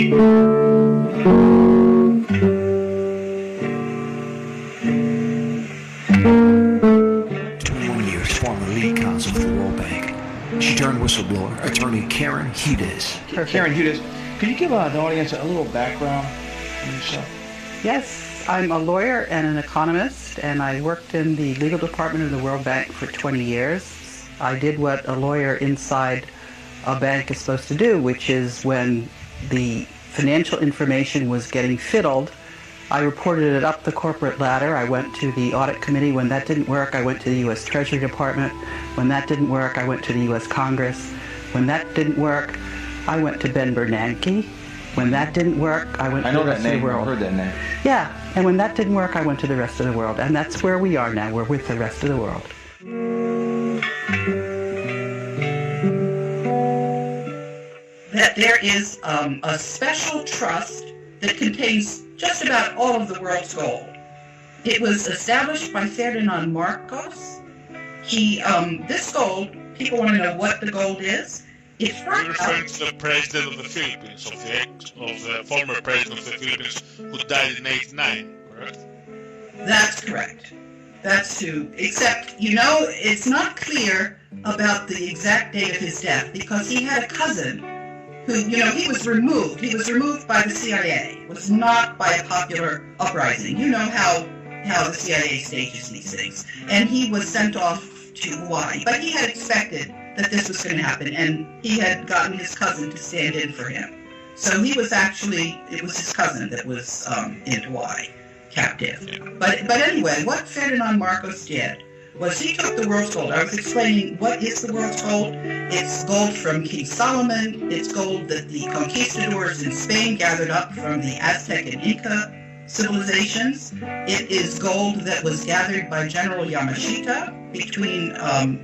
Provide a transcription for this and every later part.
Former lead counsel for the World Bank. She turned whistleblower, attorney Karen Hudes. Karen Hudes, could you give the audience a little background on yourself? Yes, I'm a lawyer and an economist, and I worked in the legal department of the World Bank for 20 years. I did what a lawyer inside a bank is supposed to do, which is when the financial information was getting fiddled, I reported it up the corporate ladder. I went to the audit committee. When that didn't work, I went to the U.S. Treasury Department. When that didn't work, I went to the U.S. Congress. When that didn't work, I went to Ben Bernanke. When that didn't work, I went to the rest of the world. I heard that name. Yeah, and when that didn't work, I went to the rest of the world. And that's where we are now. We're with the rest of the world. That there is a special trust that contains just about all of the world's gold. It was established by Ferdinand Marcos. This gold, people want to know what the gold is. It's You're referring to the president of the Philippines, of the former president of the Philippines, who died in '89, correct? That's correct. That's who. Except, it's not clear about the exact date of his death because he had a cousin who, he was removed. He was removed by the CIA. It was not by a popular uprising. You know how the CIA stages these things. And he was sent off to Hawaii. But he had expected that this was going to happen, and he had gotten his cousin to stand in for him. So it was his cousin that was in Hawaii, captive. But anyway, what Ferdinand Marcos did was he took the world's gold. I was explaining what is the world's gold. It's gold from King Solomon. It's gold that the conquistadors in Spain gathered up from the Aztec and Inca civilizations. It is gold that was gathered by General Yamashita between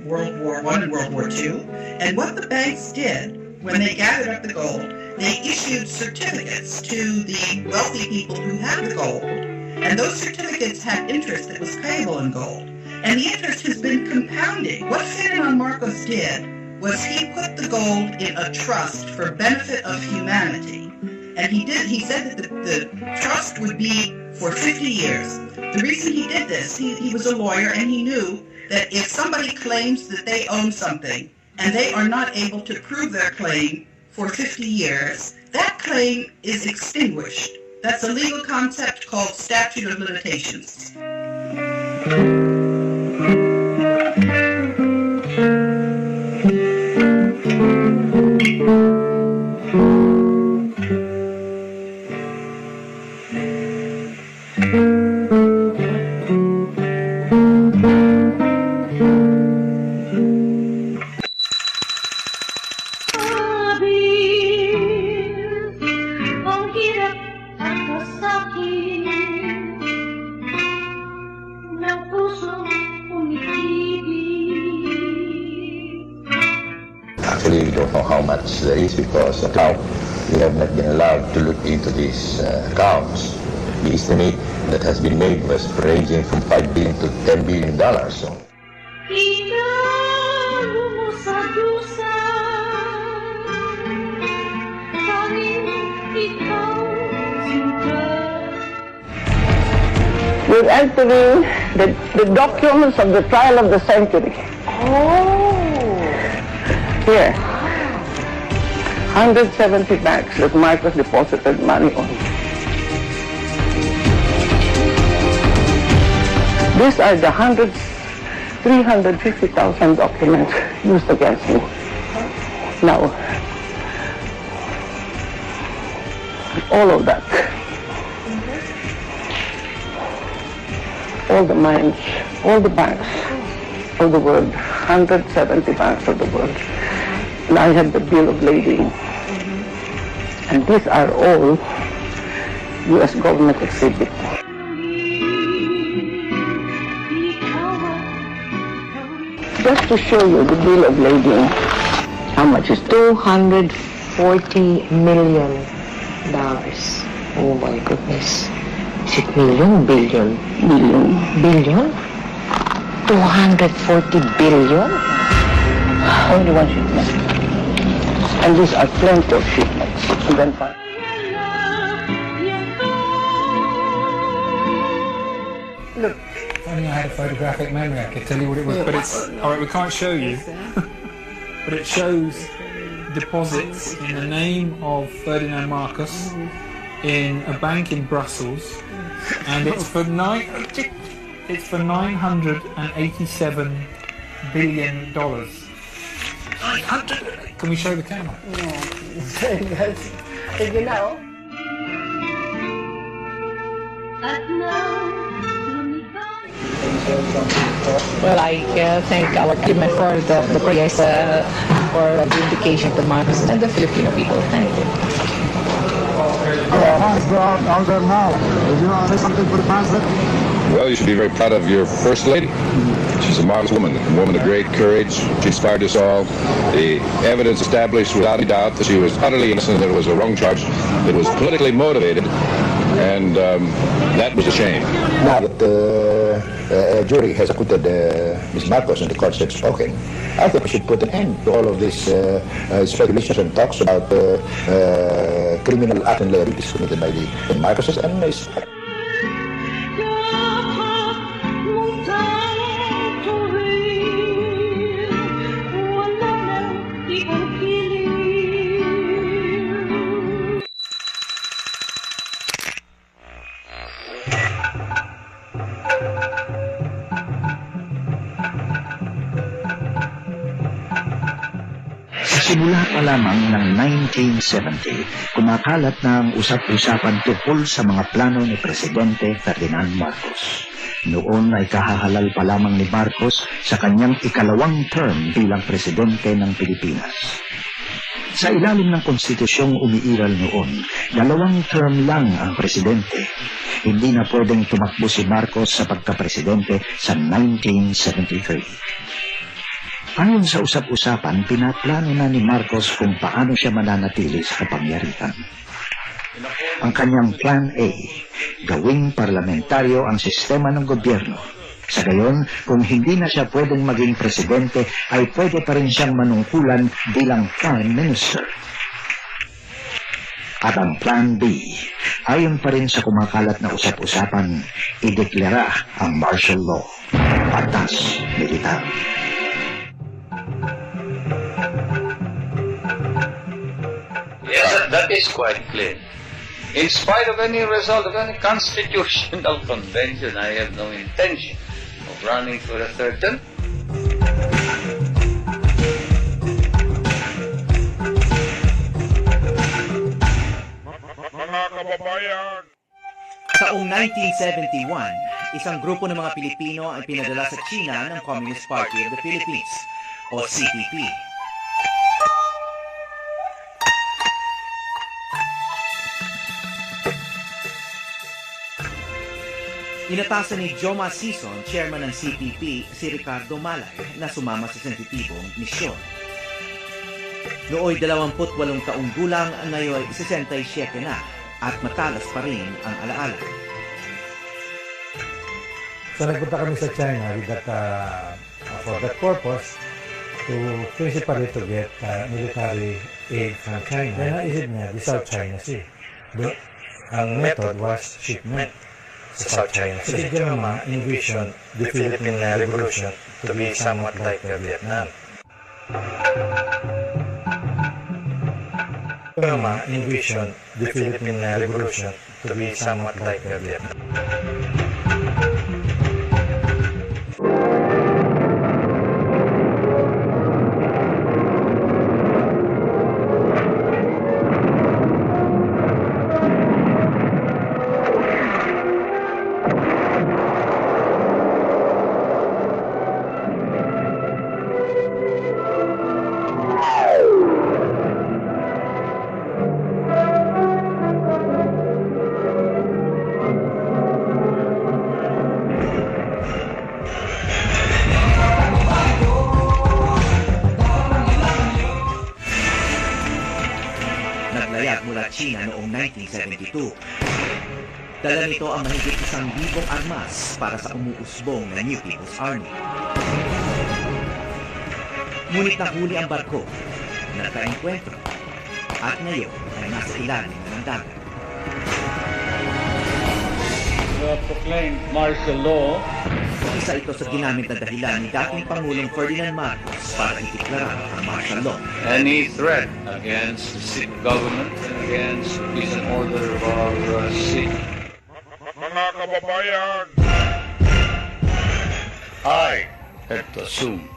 World War I and World War II. And what the banks did when they gathered up the gold, they issued certificates to the wealthy people who had the gold. And those certificates had interest that was payable in gold. And the interest has been compounding. What Ferdinand Marcos did was he put the gold in a trust for benefit of humanity. And he said that the trust would be for 50 years. The reason he did this, he was a lawyer and he knew that if somebody claims that they own something and they are not able to prove their claim for 50 years, that claim is extinguished. That's a legal concept called statute of limitations. Actually, we don't know how much there is because now we have not been allowed to look into these accounts. The estimate that has been made was ranging from $5 billion to $10 billion. So. We're entering the documents of the trial of the century. Oh. Here. 170 banks that Marcos deposited money on. These are the 350,000 documents used against me. Now, all of that. All the mines, all the banks of the world, 170 banks of the world. And I have the bill of lading. And these are all U.S. government exhibits. Just to show you the bill of lading, how much is $240 million. Oh my goodness. Is it million? Billion? Billion? 240 billion? Only one shipment. And these are plenty of shipments. And then only I had a photographic memory, I could tell you what it was. But it's all right. We can't show you, but it shows deposits in the name of Ferdinand Marcos in a bank in Brussels, and it's for 987 billion dollars. 900. Can we show the camera? No. Sige na, oh. Well, I thank our team for the prayers for the vindication to Marcos and the Filipino people. Thank you. Hands go out there now. Would you want to say something for the fans? Well, you should be very proud of your First Lady. She's a marvelous woman, a woman of great courage. She inspired us all. The evidence established without a doubt that she was utterly innocent, that it was a wrong charge, it was politically motivated, and that was a shame. Now that the jury has acquitted Ms. Marcos and the courts have spoken, I think we should put an end to all of these speculations and talks about criminal acts and liabilities committed by the Marcoses and Ms. Simula pa lamang ng 1970, kumakalat na ang usap-usapan tungkol sa mga plano ni Presidente Ferdinand Marcos. Noon ay kahahalal pa lamang ni Marcos sa kanyang ikalawang term bilang Presidente ng Pilipinas. Sa ilalim ng konstitusyong umiiral noon, 2 term lang ang Presidente. Hindi na pwedeng tumakbo si Marcos sa pagka-Presidente sa 1973. Ayon sa usap-usapan, pinaplano na ni Marcos kung paano siya mananatili sa kapangyarihan. Ang kanyang Plan A, gawing parlamentaryo ang sistema ng gobyerno. Sa gayon, kung hindi na siya pwedeng maging presidente, ay pwede pa rin siyang manungkulan bilang Prime Minister. At ang Plan B, ayon pa rin sa kumakalat na usap-usapan, ideklara ang martial law, batas militar. Yes, that is quite clear. In spite of any result of any constitutional convention, I have no intention of running for a third term. Mga kababayan! Taong 1971, isang grupo ng mga Pilipino ang pinadala sa China ng Communist Party of the Philippines, o CPP. Inatasan ni Joma Sison, chairman ng CPP, si Ricardo Malay na sumama sa sensitibong misyon. Nooy 28 taong gulang, ngayon 67 na at matalas pa rin ang alaala. So nagpunta kami sa China with that, for that purpose to principally to get military aid from China. Kaya naisip niya, the South China Sea. But ang method was shipment sa South China Sea. Si German envisioned the Philippine Revolution to be somewhat like Vietnam. German envisioned the Philippine Revolution to be somewhat like Vietnam. China noong 1972. Dala nito ang mahigit 1,000 armas para sa umuusbong na New People's Army. Ngunit nahuli ang barko, nagka-enkwentro, at ngayon ay nasa ilalim ng dagat. Proclaimed martial law isa ito sa ginamit na dahilan ni dating Pangulong Ferdinand Marcos para ideklara ang martial law. Any threat against the city government and against the peace and order of our city. Mga kababayan! I had to assume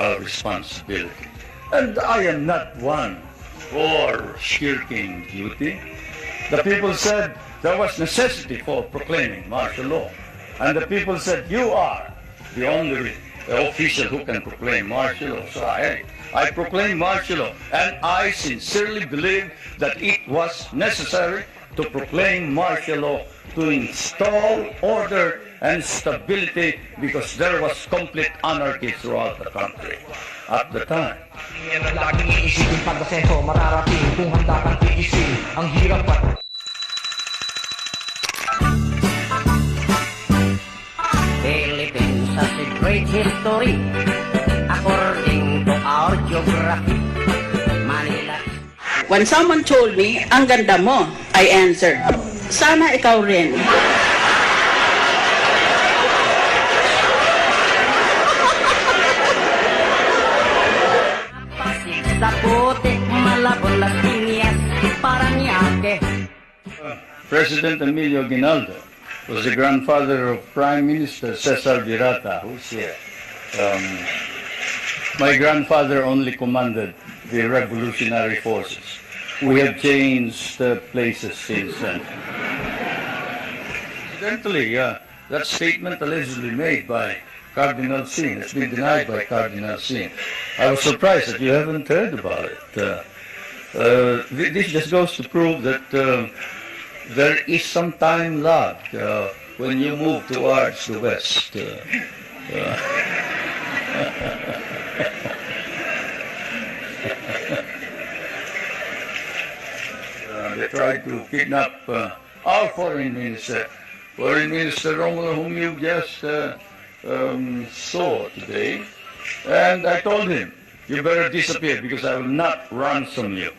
our responsibility. And I am not one for shirking duty. The people said there was necessity for proclaiming martial law. And the people said, you are the only official who can proclaim martial law. So I proclaim martial law. And I sincerely believe that it was necessary to proclaim martial law to install order and stability because there was complete anarchy throughout the country at the time. Laging iisipin pag-asenso, mararating kung handa kang tiisin ang hirap at... Philippines has a great history according to our geography. Manila. When someone told me, ang ganda mo, I answered, sana ikaw rin. President Emilio Aguinaldo was the grandfather of Prime Minister Cesar Virata, who's here. My grandfather only commanded the revolutionary forces. We have changed places since then. Incidentally, that statement allegedly made by Cardinal Sin has been denied by Cardinal Sin. I was surprised that you haven't heard about it. This just goes to prove that there is some time lag when you move towards the West. They tried to kidnap our foreign minister, Romulo, whom you just saw today, and I told him, you better disappear because I will not ransom you.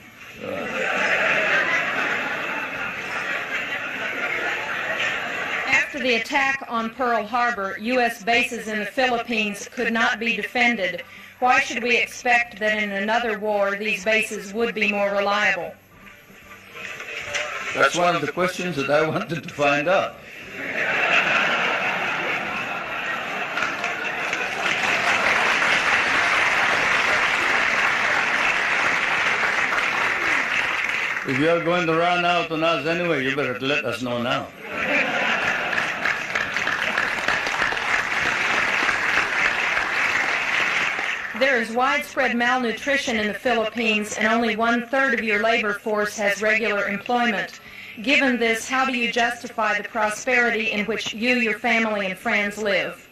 After the attack on Pearl Harbor, U.S. bases in the Philippines could not be defended. Why should we expect that in another war these bases would be more reliable? That's one of the questions that I wanted to find out. If you're going to run out on us anyway, you better let us know now. There is widespread malnutrition in the Philippines, and only 1/3 of your labor force has regular employment. Given this, how do you justify the prosperity in which you, your family, and friends live?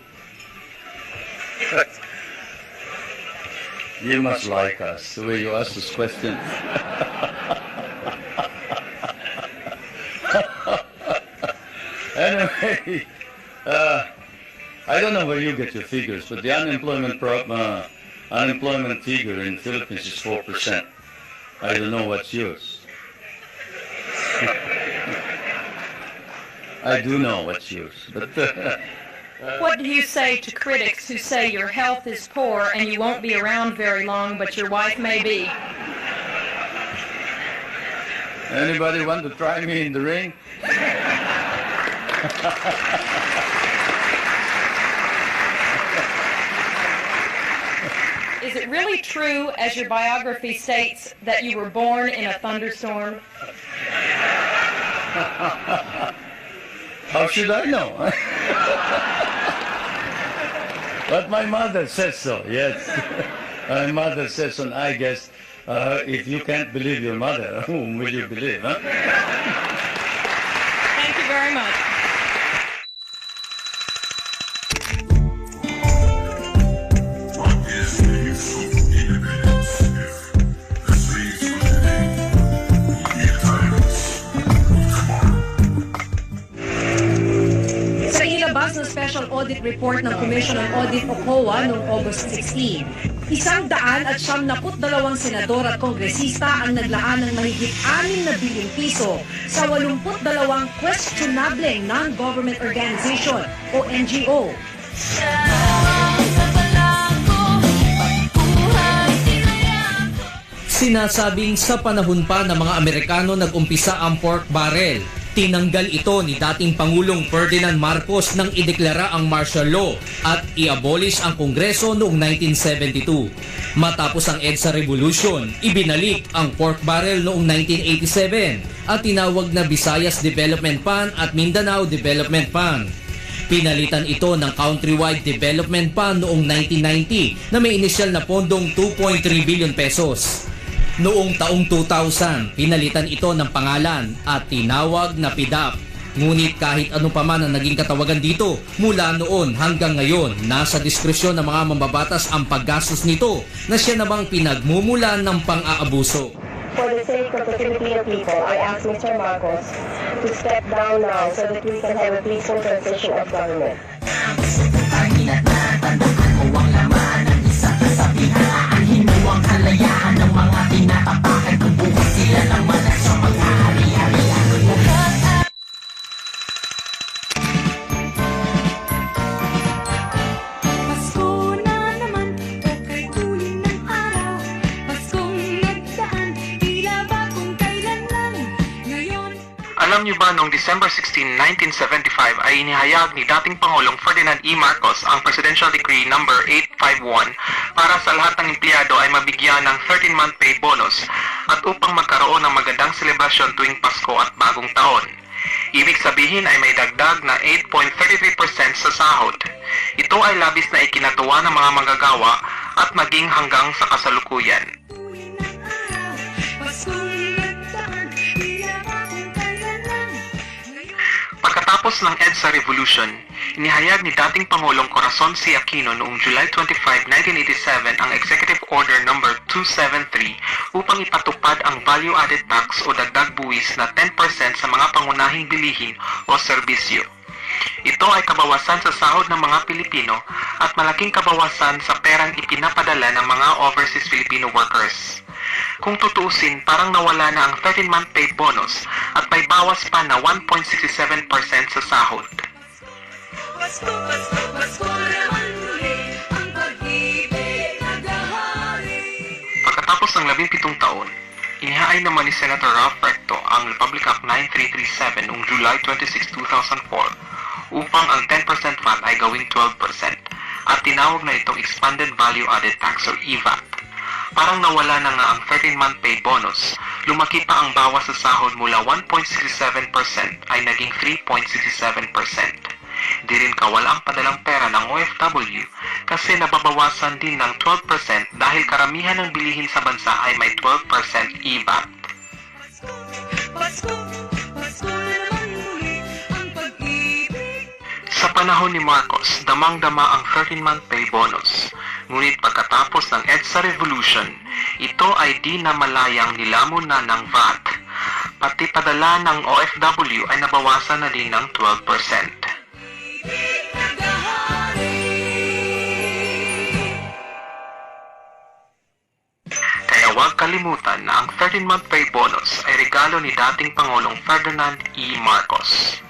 You must like us, the way you ask this question. Anyway, I don't know where you get your figures, but the unemployment figure in the Philippines is 4%. I don't know what's yours. I do know what's yours, but... What do you say to critics who say your health is poor and you won't be around very long, but your wife may be? Anybody want to try me in the ring? Is it really true, as your biography states, that you were born in a thunderstorm? How should I know? But my mother says so, yes. My mother says so, and I guess if you can't believe your mother, whom will you believe, huh? Thank you very much. Special Audit Report ng Commission on Audit o COA noong August 16. 192 senador at kongresista ang naglaan ng mahigit 6 na bilyong piso sa 82 questionable non-government organization o NGO, Sinasabing sa panahon pa ng mga Amerikano nag-umpisa ang pork barrel. Tinanggal ito ni dating Pangulong Ferdinand Marcos nang ideklara ang martial law at i-abolish ang Kongreso noong 1972. Matapos ang EDSA Revolution, ibinalik ang pork barrel noong 1987 at tinawag na Visayas Development Fund at Mindanao Development Fund. Pinalitan ito ng Countrywide Development Fund noong 1990 na may inisyal na pondong 2.3 billion pesos. Noong taong 2000, pinalitan ito ng pangalan at tinawag na PIDAP. Ngunit kahit ano pa man ang naging katawagan dito, mula noon hanggang ngayon, nasa diskresyon ng mga mambabatas ang paggastos nito na siya namang pinagmumulan ng pang-aabuso. For the sake of the Filipino people, I ask Mr. Marcos to step down now so that we can have a peaceful transition of government. Ang kalayaan ng mga tinatapakan kung bukas sila lang sa maghahari-harian. Pasko na naman, okay tuloy ng araw. Paskong nagdaan, tila ba kung kailan lang. Ngayon... Alam niyo ba noong December 16, 1975 ay inihayag ni dating Pangulong Ferdinand E. Marcos ang Presidential Decree No. 851 para sa lahat ng empleyado ay mabigyan ng 13-month pay bonus at upang magkaroon ng magandang selebrasyon tuwing Pasko at Bagong Taon. Ibig sabihin ay may dagdag na 8.33% sa sahod. Ito ay labis na ikinatuwa ng mga manggagawa at maging hanggang sa kasalukuyan. Pagkatapos ng EDSA Revolution, inihayag ni dating Pangulong Corazon C. Aquino noong July 25, 1987 ang Executive Order No. 273 upang ipatupad ang value-added tax o dagdag buwis na 10% sa mga pangunahing bilihin o serbisyo. Ito ay kabawasan sa sahod ng mga Pilipino at malaking kabawasan sa perang ipinapadala ng mga overseas Filipino workers. Kung tutuusin, parang nawala na ang 13-month pay bonus at may bawas pa na 1.67% sa sahod. Pagkatapos ng 17 taon, inihaay naman ni Senator Ralph Recto ang Republic Act 9337 noong July 26, 2004 upang ang 10% VAT ay gawing 12% at tinawag na itong Expanded Value Added Tax or EVAT. Parang nawala na nga ang 13-month pay bonus, lumaki pa ang bawas sa sahod mula 1.67% ay naging 3.67%. Di rin kawala ang padalang pera ng OFW kasi nababawasan din ng 12% dahil karamihan ng bilihin sa bansa ay may 12% EVAT. Sa panahon ni Marcos, damang-dama ang 13-month pay bonus. Ngunit pagkatapos ng EDSA Revolution, ito ay di na malayang nilamon na ng VAT. Pati padala ng OFW ay nabawasan na din ng 12%. Kaya huwag kalimutan na ang 13-month pay bonus ay regalo ni dating Pangulong Ferdinand E. Marcos.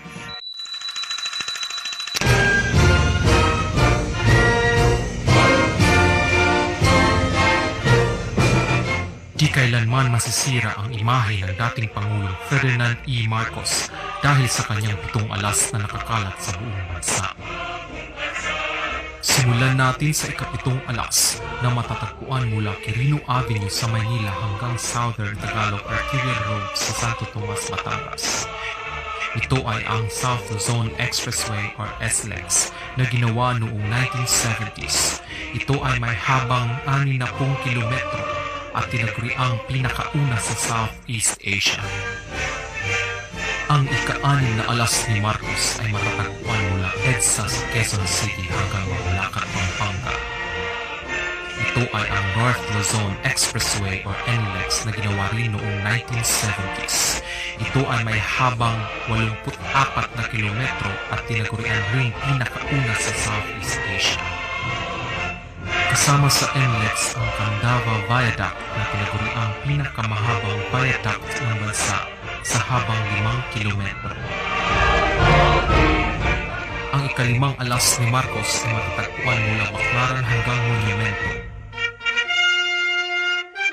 Di kailanman masisira ang imahe ng dating Pangulong Ferdinand E. Marcos dahil sa kanyang 7 alas na nakakalat sa buong bansa. Simulan natin sa ika-7 alas na matatagpuan mula Quirino Avenue sa Maynila hanggang Southern Tagalog Arterial Road sa Santo Tomas, Batangas. Ito ay ang South Luzon Expressway or SLEX na ginawa noong 1970s. Ito ay may habang 60 kilometro at tinaguriang pinakauna sa Southeast Asia. Ang ika-6 na alas ni Marcos ay matatagpuan mula EDSA sa Quezon City hanggang Bulacan, Pampanga. Ito ay ang North Luzon Expressway or NLEX na ginawa rin noong 1970s. Ito ay may habang 84 na kilometro at tinagurian rin pinakauna sa Southeast Asia. Kasama sa NLEX ang Candaba Viaduct na tinaguriang pinakamahabang viaduct ng bansa sa habang 5 kilometro. Ang ikalimang alas ni Marcos ay matatagpuan mula Baclaran hanggang Monumento.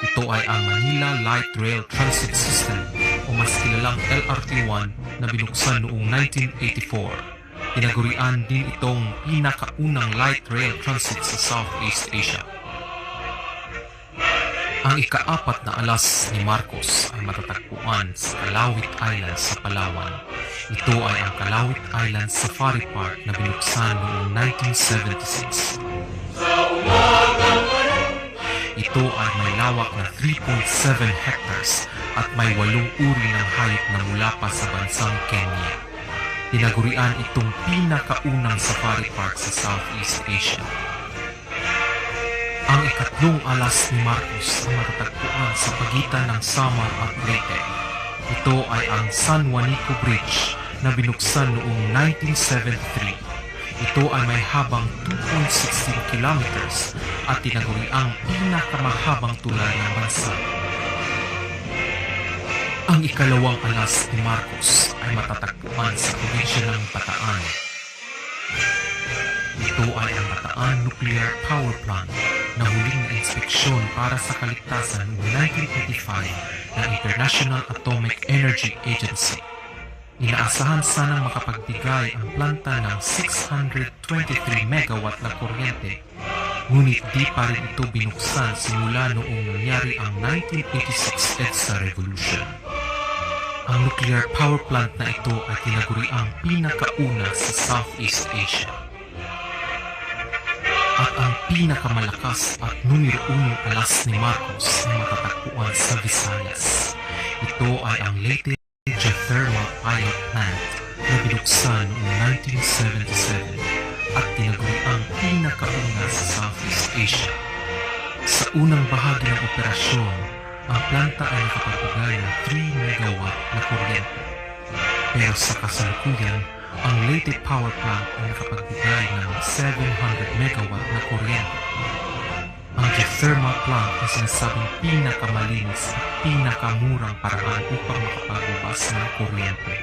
Ito ay ang Manila Light Rail Transit System o mas kilalang LRT-1 na binuksan noong 1984. Tinagurian din itong pinakaunang light rail transit sa Southeast Asia. Ang ika-4 na alas ni Marcos ay matatagpuan sa Calauit Island sa Palawan. Ito ay ang Calauit Island Safari Park na binuksan noong 1976. Ito ay may lawak na 3.7 hectares at may 8 uri ng hayop na mula pa sa bansang Kenya. Tinagurian itong pinakaunang safari park sa Southeast Asia. Ang ikatlong alas ni Marcos ay matatagpuan sa pagitan ng Samar at Leyte. Ito ay ang San Juanico Bridge na binuksan noong 1973. Ito ay may habang 2.16 kilometers at tinaguriang pinakamahabang tulay ng bansa. Ang ikalawang alas ni Marcos ay matatagpuan sa probinsya ng Bataan. Ito ay ang Bataan Nuclear Power Plant na huling na inspeksyon para sa kaligtasan noong 1985 ng International Atomic Energy Agency. Inaasahan sanang makapagbigay ang planta ng 623 megawatt na kuryente, ngunit di pa rin ito binuksan simula noong nangyari ang 1986 EDSA Revolution. Ang nuclear power plant na ito ay tinaguriang pinakauna sa Southeast Asia. At ang pinakamalakas at numero 1 alas ni Marcos na matatagpuan sa Visayas. Ito ay ang Leyte Geothermal Pilot Plant na binuksan noong 1977 at tinaguriang pinakauna sa Southeast Asia. Sa unang bahagi ng operasyon, ang planta ay nakapagbigay ng 3 megawatt na kuryente. Pero sa kasalukuyan, ang Leyte Power Plant ay nakapagbigay ng 700 megawatt na kuryente. Ang geothermal plant ay sinasabing pinakamalinis at pinakamurang paraan upang makapagbabas ng kuryente.